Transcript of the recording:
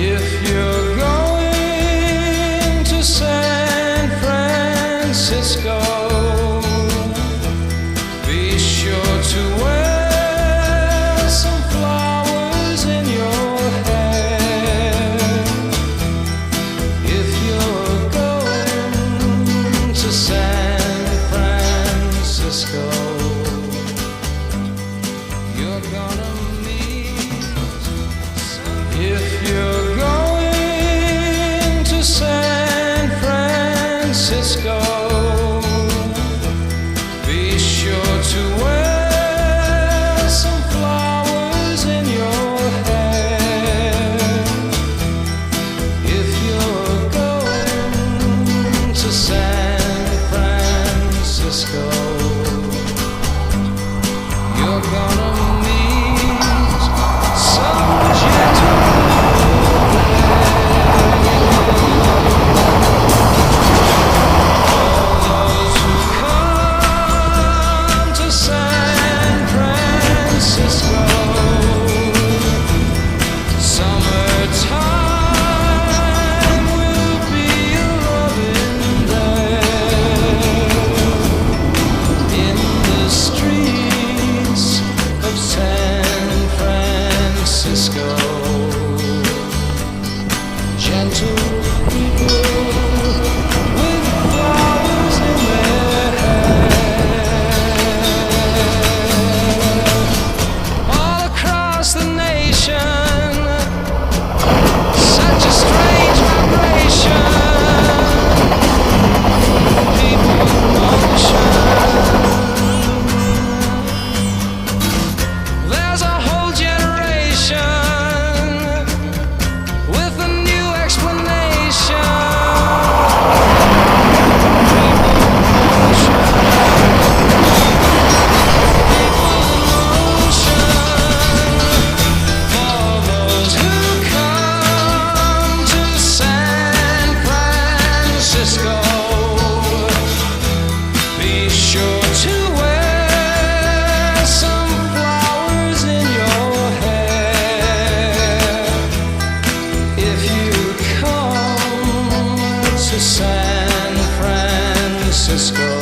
If you're going to San Francisco, be sure to wear some flowers in your hair. If you're going to San Francisco, you're gonna meet if you're going to San Francisco, be sure to wear some flowers in your hair. If you're going to San Francisco, you're gonna meet some gentle people with flowers in their hair. All across the nation, such a strange vibration. People in motion. There's a whole generation with a new explanation. People in motion. For those who come to San Francisco, be sure to wear some flowers in your hair. If you come to San Francisco,